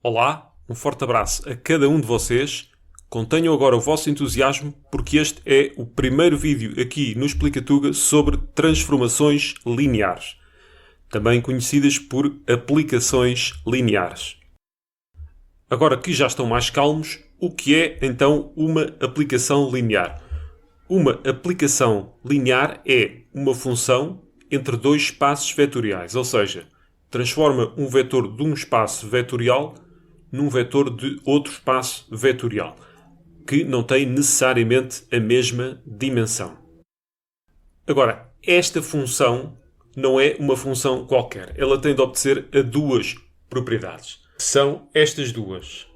Olá, um forte abraço a cada um de vocês. Contenham agora o vosso entusiasmo porque este é o primeiro vídeo aqui no Explicatuga sobre transformações lineares, também conhecidas por aplicações lineares. Agora que já estão mais calmos, o que é então uma aplicação linear? Uma aplicação linear é uma função entre dois espaços vetoriais, ou seja, transforma um vetor de um espaço vetorial num vetor de outro espaço vetorial, que não tem necessariamente a mesma dimensão. Agora, esta função não é uma função qualquer. Ela tem de obedecer a duas propriedades. São estas duas.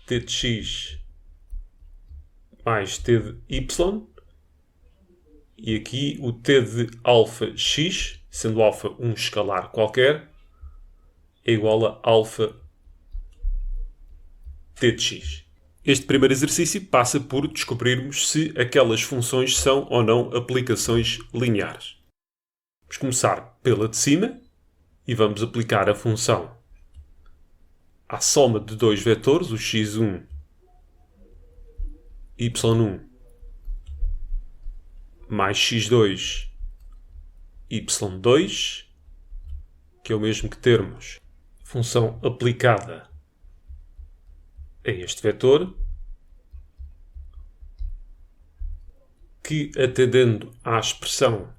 T de x mais t de y. E aqui o t de alfa x, sendo alfa um escalar qualquer, é igual a alfa t de x. Este primeiro exercício passa por descobrirmos se aquelas funções são ou não aplicações lineares. Vamos começar pela de cima e vamos aplicar a função à soma de dois vetores, o x1 e y1 mais x2 y2, que é o mesmo que termos função aplicada a este vetor, que atendendo à expressão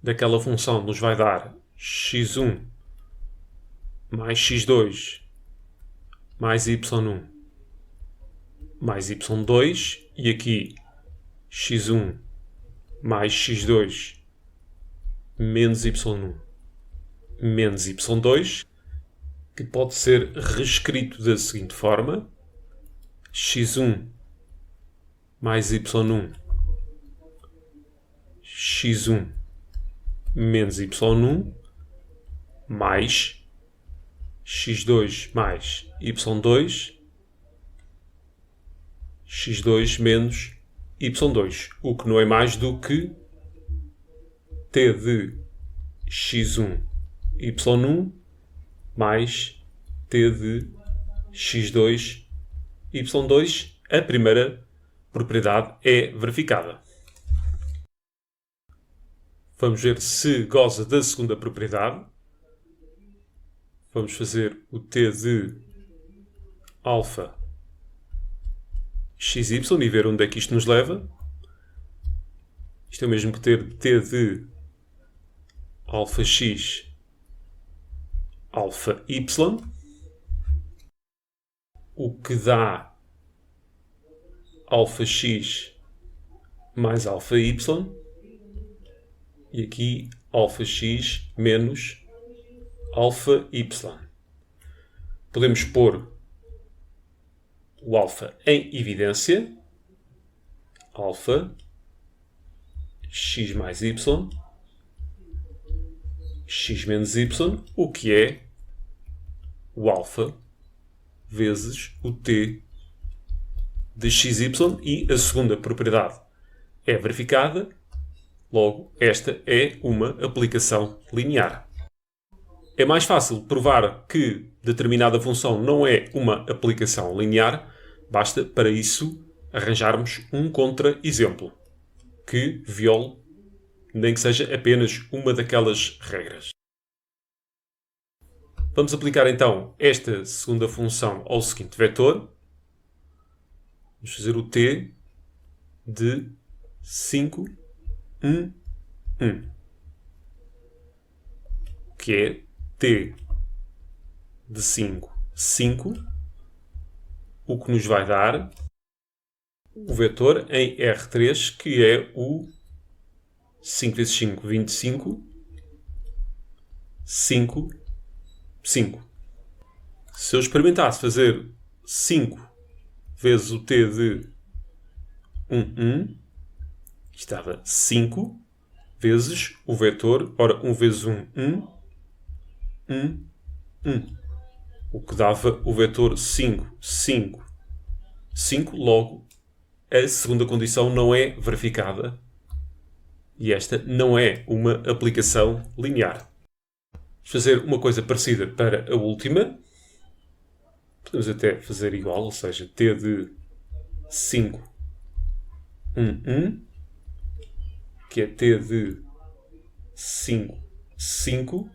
daquela função nos vai dar x1 mais x2 mais y1 mais y2, e aqui x1 mais x2 menos y1 menos y2, que pode ser reescrito da seguinte forma: x1 mais y1 x1 menos y1 mais x2 mais y2 x2 menos y2, o que não é mais do que t de x1 y1 mais t de x2 y2. A primeira propriedade é verificada. Vamos ver se goza da segunda propriedade. Vamos fazer o t de alfa xy e ver onde é que isto nos leva. Isto é o mesmo que ter t de alfa x alfa y, o que dá alfa x mais alfa y, e aqui alfa x menos alfa y. Podemos pôr o alfa em evidência. Alfa x mais y x menos y, o que é o alfa vezes o t de xy, e a segunda propriedade é verificada. Logo, esta é uma aplicação linear. É mais fácil provar que determinada função não é uma aplicação linear, basta para isso arranjarmos um contra-exemplo que viole, nem que seja apenas uma daquelas regras. Vamos aplicar então esta segunda função ao seguinte vetor. Vamos fazer o t de 5, 1, 1, que é t de 5, 5, o que nos vai dar o vetor em R3, que é o 5 vezes 5, 25, 5, 5. Se eu experimentasse fazer 5 vezes o t de 1, 1, estava 5 vezes o vetor, ora 1 vezes 1, 1, 1, 1, o que dava o vetor 5, 5, 5, logo a segunda condição não é verificada e esta não é uma aplicação linear. fazer uma coisa parecida para a última. Podemos até fazer igual, ou seja, t de 5, 1, que é t de 5, 5,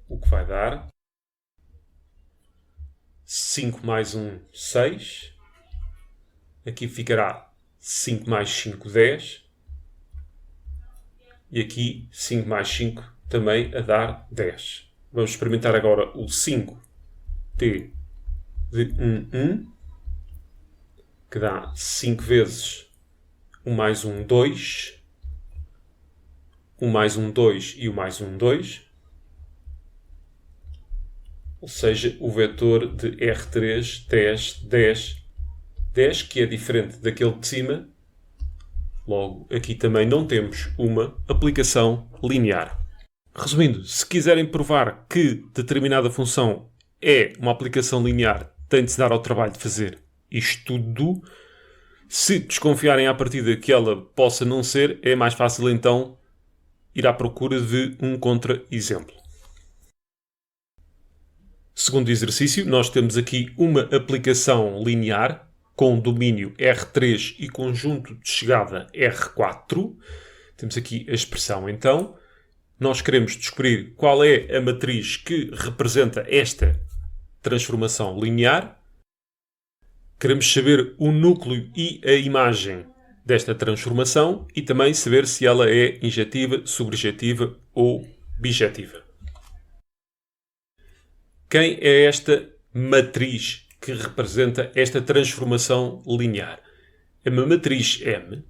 o que vai dar 5 mais 1, 6. Aqui ficará 5 mais 5, 10. E aqui 5 mais 5 também a dar 10. Vamos experimentar agora o 5t de 1, que dá 5 vezes 1 mais 1, 2. 1 mais 1, 2 e 1 mais 1, 2. Ou seja, o vetor de R3, 10, 10, 10, que é diferente daquele de cima. Logo, aqui também não temos uma aplicação linear. Resumindo, se quiserem provar que determinada função é uma aplicação linear, tem de se dar ao trabalho de fazer isto tudo. Se desconfiarem à partida que ela possa não ser, é mais fácil então ir à procura de um contra-exemplo. Segundo exercício, nós temos aqui uma aplicação linear com domínio R3 e conjunto de chegada R4. Temos aqui a expressão então. Nós queremos descobrir qual é a matriz que representa esta transformação linear. Queremos saber o núcleo e a imagem desta transformação e também saber se ela é injetiva, subjetiva ou bijetiva. Quem é esta matriz que representa esta transformação linear? É uma matriz M,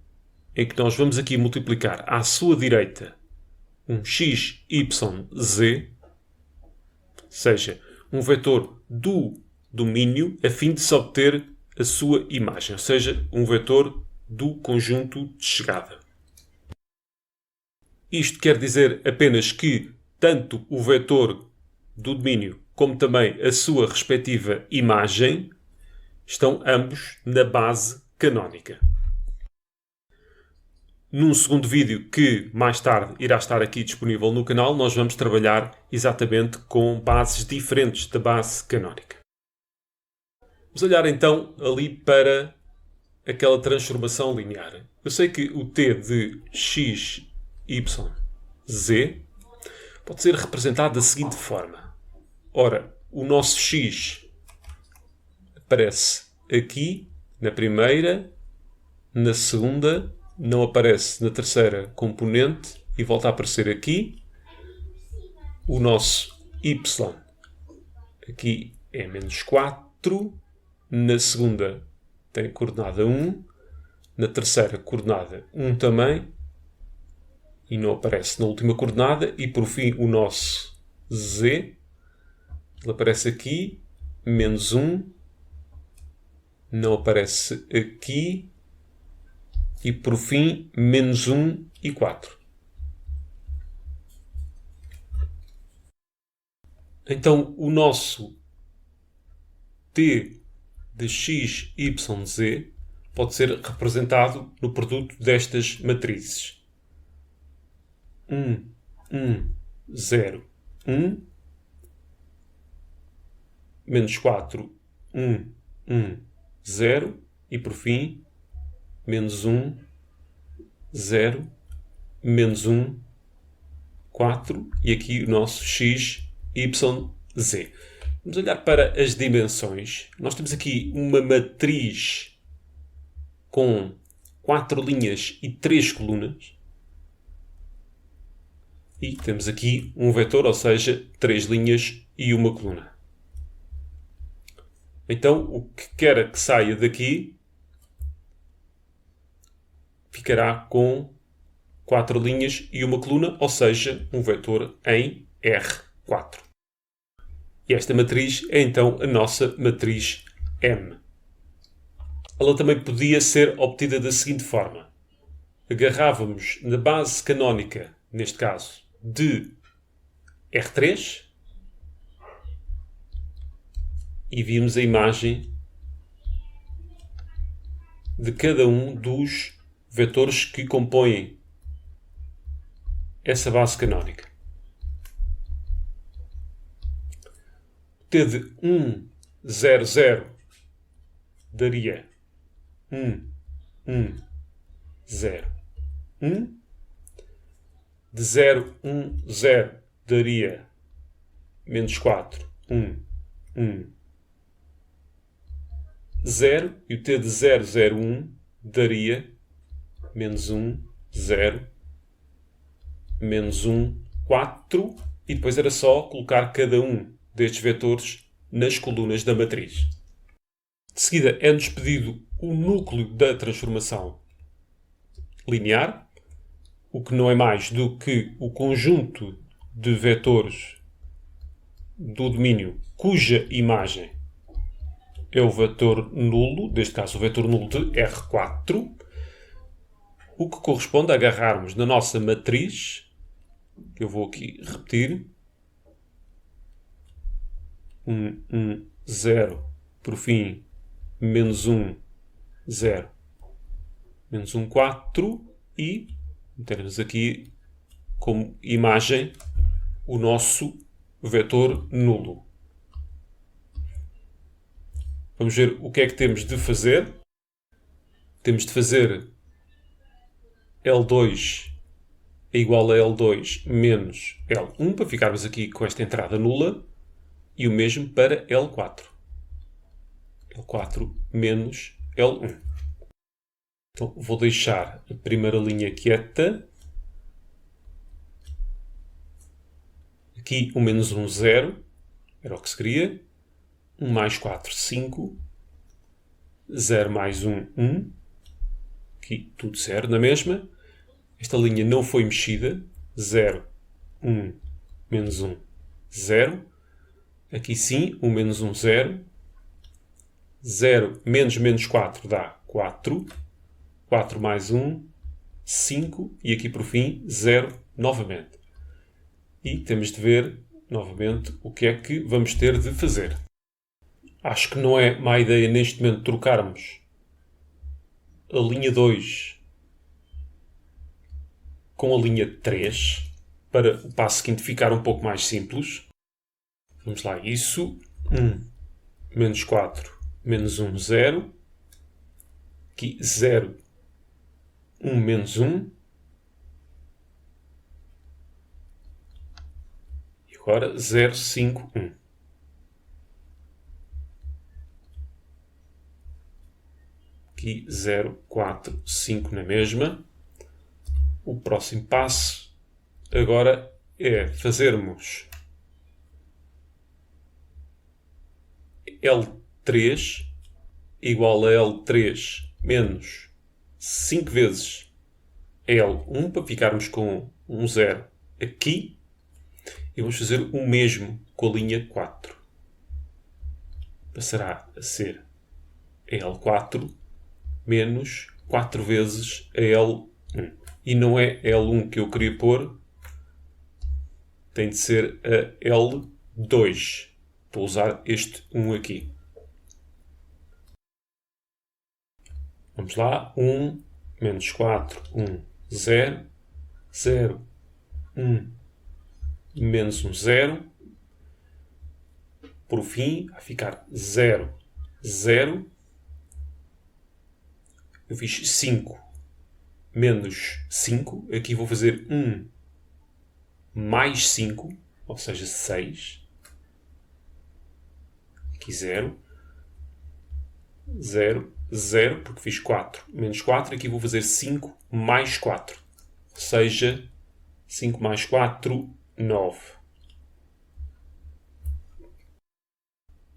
em que nós vamos aqui multiplicar à sua direita um x, y, z, ou seja, um vetor do domínio a fim de se obter a sua imagem, ou seja, um vetor do conjunto de chegada. Isto quer dizer apenas que tanto o vetor do domínio como também a sua respectiva imagem estão ambos na base canónica. Num segundo vídeo que mais tarde irá estar aqui disponível no canal, nós vamos trabalhar exatamente com bases diferentes da base canónica. Vamos olhar então ali para aquela transformação linear. Eu sei que o t de x, y, z pode ser representado da seguinte forma. Ora, o nosso x aparece aqui na primeira, na segunda, não aparece na terceira componente e volta a aparecer aqui. O nosso y aqui é menos 4, na segunda tem coordenada 1, na terceira coordenada 1 também, e não aparece na última coordenada, e por fim o nosso z, ele aparece aqui, menos 1, não aparece aqui, e por fim menos 1 e 4. Então o nosso t de x, y, z pode ser representado no produto destas matrizes. 1, 1, 0, 1, menos 4, 1, 1, 0 e por fim menos 1, 0, menos 1, 4 e aqui o nosso x, y, z. Vamos olhar para as dimensões. Nós temos aqui uma matriz com 4 linhas e 3 colunas. E temos aqui um vetor, ou seja, 3 linhas e uma coluna. Então, o que quer que saia daqui ficará com 4 linhas e uma coluna, ou seja, um vetor em R4. E esta matriz é então a nossa matriz M. Ela também podia ser obtida da seguinte forma. Agarrávamos na base canónica, neste caso, de R3 e víamos a imagem de cada um dos vetores que compõem essa base canónica. t de 1, 0, 0 daria 1, 1, 0, 1. De 0, 1, 0 daria menos 4, 1, 1, 0. E o t de 0, 0, 1 daria menos 1, 0, menos 1, 4. E depois era só colocar cada um destes vetores nas colunas da matriz. De seguida é-nos pedido o núcleo da transformação linear, o que não é mais do que o conjunto de vetores do domínio cuja imagem é o vetor nulo, neste caso o vetor nulo de R4, o que corresponde a agarrarmos na nossa matriz, que eu vou aqui repetir, 1, 1, 0, por fim, menos 1, 0, menos 1, 4, e temos aqui como imagem o nosso vetor nulo. Vamos ver o que é que temos de fazer. Temos de fazer L2 é igual a L2 menos L1 para ficarmos aqui com esta entrada nula, e o mesmo para L4. L4 menos L1. Então vou deixar a primeira linha quieta. Aqui o menos 1, 0. Era o que se queria. 1 mais 4, 5. 0 mais 1, 1. Aqui tudo 0 na mesma. Esta linha não foi mexida. 0, 1, menos 1, 0. Aqui sim, 1 menos 1, 0. 0 menos menos 4 dá 4. 4 mais 1, 5. E aqui por fim, 0 novamente. E temos de ver novamente o que é que vamos ter de fazer. Acho que não é má ideia neste momento trocarmos a linha 2 com a linha 3 para o passo seguinte ficar um pouco mais simples. Vamos lá, isso. 1 menos 4 menos 1, 0. Aqui 0, 1 menos 1. E agora 0, 5, 1. Aqui 0, 4, 5 na mesma. O próximo passo agora é fazermos L3 igual a L3 menos 5 vezes L1 para ficarmos com um 0 aqui. E vamos fazer o mesmo com a linha 4. Passará a ser L4 menos 4 vezes a L1. E não é L1 que eu queria pôr, tem de ser a L2. Vou usar este 1 aqui. Vamos lá. 1 menos 4, 1, 0. 0, 1, menos 1, 0. Por fim, vai ficar 0, 0. Eu fiz 5 menos 5. Aqui vou fazer 1 mais 5, ou seja, 6. Aqui 0. 0, 0, porque fiz 4 menos 4. Aqui vou fazer 5 mais 4. Ou seja, 5 mais 4, 9.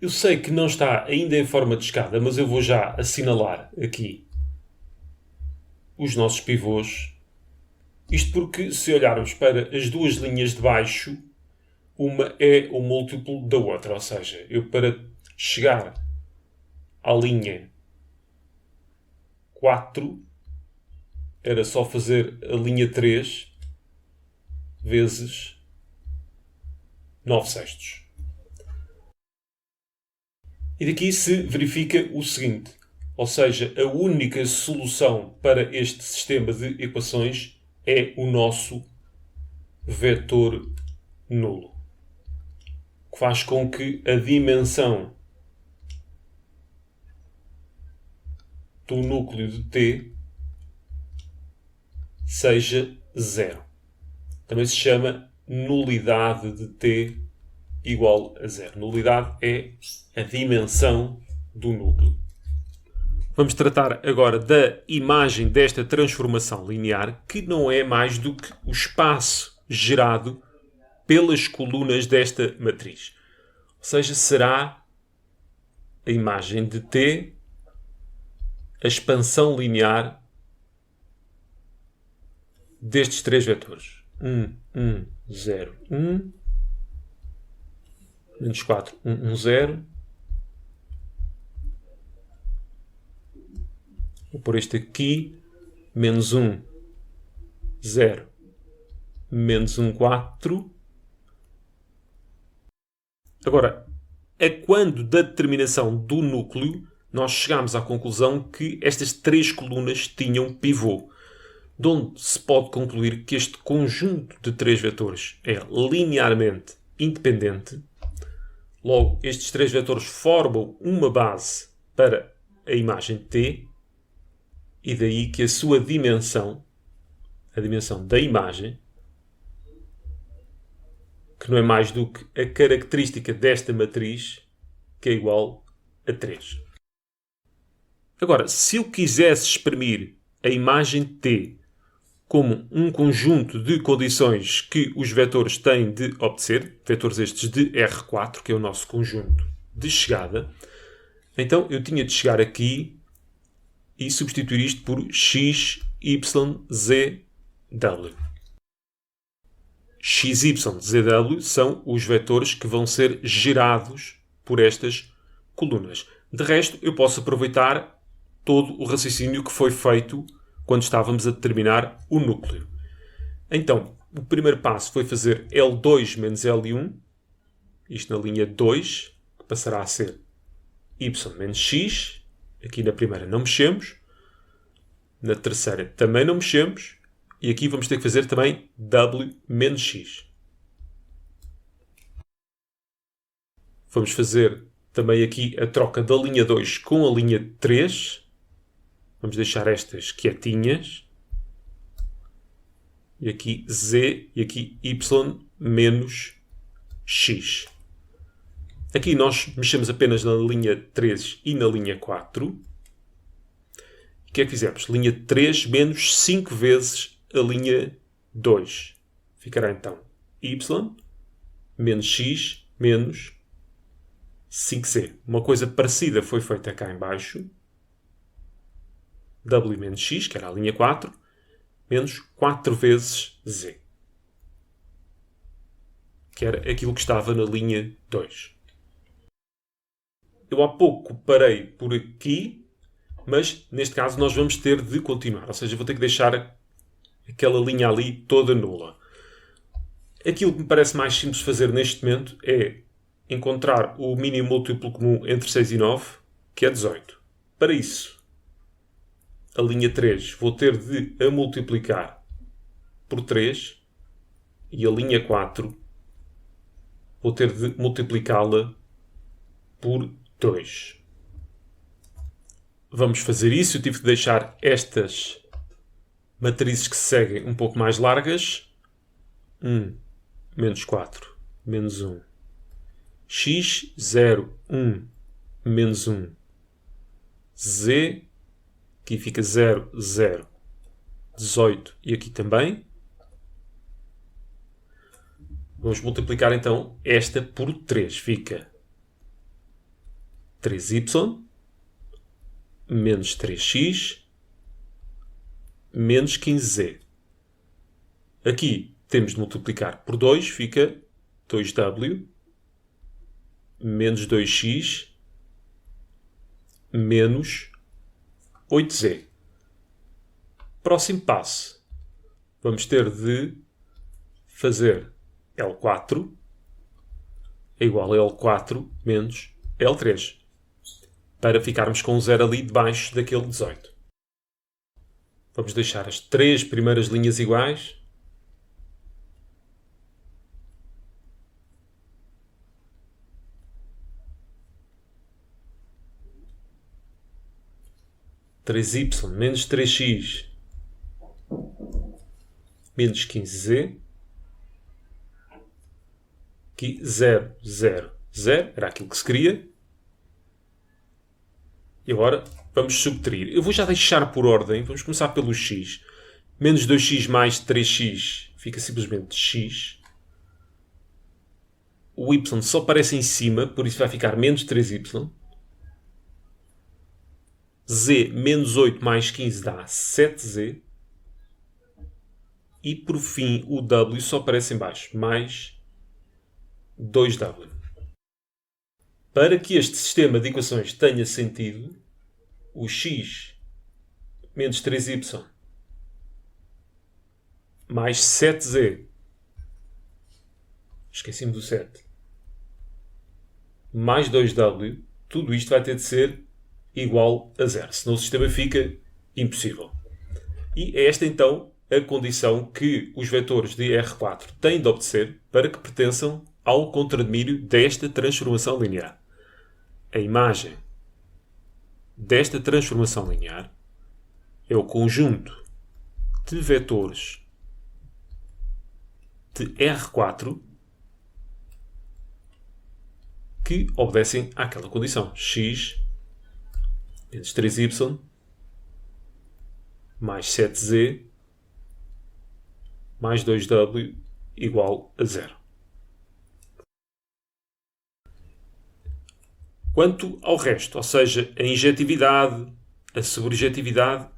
Eu sei que não está ainda em forma de escada, mas eu vou já assinalar aqui os nossos pivôs. Isto porque, se olharmos para as duas linhas de baixo, uma é o múltiplo da outra. Ou seja, eu para chegar à linha 4, era só fazer a linha 3 vezes 9 sextos. E daqui se verifica o seguinte, ou seja, a única solução para este sistema de equações é o nosso vetor nulo. que faz com que a dimensão do núcleo de T seja 0. Também se chama nulidade de T igual a 0. Nulidade é a dimensão do núcleo. Vamos tratar agora da imagem desta transformação linear, que não é mais do que o espaço gerado pelas colunas desta matriz. Ou seja, será a imagem de T a expansão linear destes três vetores. 0, 1. Menos 4, 1, 0. Vou pôr este aqui. Menos 1, 0. Menos 1, 4. Agora, é quando da determinação do núcleo nós chegamos à conclusão que estas três colunas tinham pivô, de onde se pode concluir que este conjunto de três vetores é linearmente independente. Logo, estes três vetores formam uma base para a imagem T, e daí que a sua dimensão, a dimensão da imagem, que não é mais do que a característica desta matriz, que é igual a 3. Agora, se eu quisesse exprimir a imagem T como um conjunto de condições que os vetores têm de obedecer, vetores estes de R4, que é o nosso conjunto de chegada, então eu tinha de chegar aqui e substituir isto por x, y, z, w. X, y, z, w são os vetores que vão ser gerados por estas colunas. De resto, eu posso aproveitar todo o raciocínio que foi feito quando estávamos a determinar o núcleo. Então, o primeiro passo foi fazer L2 menos L1, isto na linha 2, que passará a ser y menos x. Aqui na primeira não mexemos, na terceira também não mexemos, e aqui vamos ter que fazer também w menos x. Vamos fazer também aqui a troca da linha 2 com a linha 3. Vamos deixar estas quietinhas. E aqui z e aqui y menos x. Aqui nós mexemos apenas na linha 3 e na linha 4. O que é que fizemos? Linha 3 menos 5 vezes a linha 2. Ficará então y menos x menos 5z. Uma coisa parecida foi feita cá em baixo. W menos x, que era a linha 4, menos 4 vezes z, que era aquilo que estava na linha 2. Eu há pouco parei por aqui, mas neste caso nós vamos ter de continuar. Ou seja, vou ter que deixar aquela linha ali toda nula. Aquilo que me parece mais simples fazer neste momento é encontrar o mínimo múltiplo comum entre 6 e 9, que é 18. Para isso, a linha 3 vou ter de a multiplicar por 3 e a linha 4 vou ter de multiplicá-la por 2. Vamos fazer isso. Eu tive de deixar estas matrizes que se seguem um pouco mais largas. 1, menos 4, menos 1. X, 0, 1, menos 1. Z, aqui fica 0, 0, 18 e aqui também. Vamos multiplicar então esta por 3. Fica 3y menos 3x menos 15z. Aqui temos de multiplicar por 2. Fica 2w menos 2x menos 8z. Próximo passo. Vamos ter de fazer L4 é igual a L4 menos L3. Para ficarmos com um 0 ali debaixo daquele 18. Vamos deixar as 3 primeiras linhas iguais. 3y menos 3x menos 15z. Aqui 0, 0, 0. Era aquilo que se queria. E agora vamos subtrair. Eu vou já deixar por ordem. Vamos começar pelo x. Menos 2x mais 3x fica simplesmente x. O y só aparece em cima, por isso vai ficar menos 3y. Z menos 8 mais 15 dá 7z. E por fim o w só aparece em baixo, mais 2w. Para que este sistema de equações tenha sentido, o x menos 3y mais 7z, esqueci-me do 7, mais 2w, tudo isto vai ter de ser igual a 0, senão o sistema fica impossível. E é esta então a condição que os vetores de R4 têm de obedecer para que pertençam ao contradomínio desta transformação linear. A imagem desta transformação linear é o conjunto de vetores de R4 que obedecem àquela condição. X menos 3y mais 7z mais 2w igual a 0. Quanto ao resto, ou seja, a injetividade, a sobrejetividade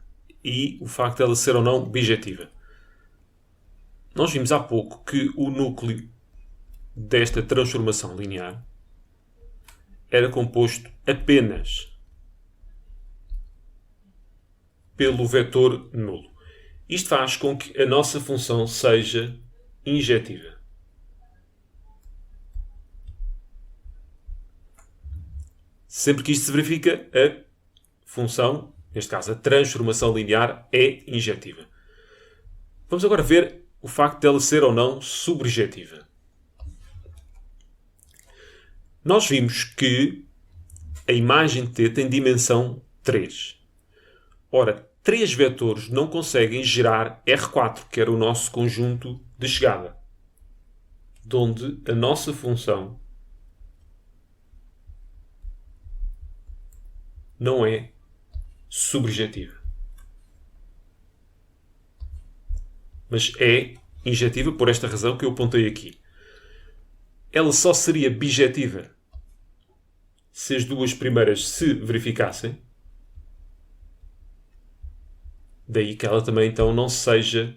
e o facto de ela ser ou não bijetiva. Nós vimos há pouco que o núcleo desta transformação linear era composto apenas pelo vetor nulo. Isto faz com que a nossa função seja injetiva. Sempre que isto se verifica, a função, neste caso a transformação linear, é injetiva. Vamos agora ver o facto dela ser ou não subjetiva. Nós vimos que a imagem T tem dimensão 3. Ora, 3 vetores não conseguem gerar R4, que era o nosso conjunto de chegada, de onde a nossa função não é subjetiva, mas é injetiva por esta razão que eu apontei aqui. Ela só seria bijetiva se as duas primeiras se verificassem. Daí que ela também então não seja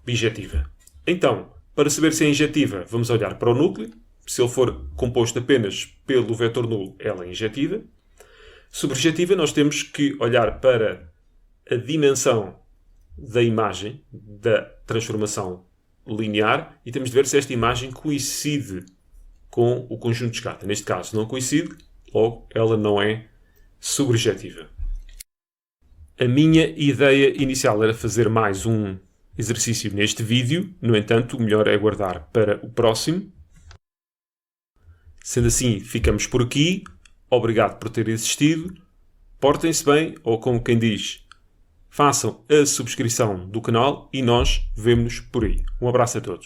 bijetiva. Então, para saber se é injetiva, vamos olhar para o núcleo. Se ele for composto apenas pelo vetor nulo, ela é injetiva. Subjetiva, nós temos que olhar para a dimensão da imagem da transformação linear e temos de ver se esta imagem coincide com o conjunto de chegada. Neste caso não coincide, logo ela não é subjetiva. A minha ideia inicial era fazer mais um exercício neste vídeo, no entanto, o melhor é aguardar para o próximo. Sendo assim, ficamos por aqui. Obrigado por terem assistido. Portem-se bem, ou como quem diz, façam a subscrição do canal e nós vemo-nos por aí. Um abraço a todos.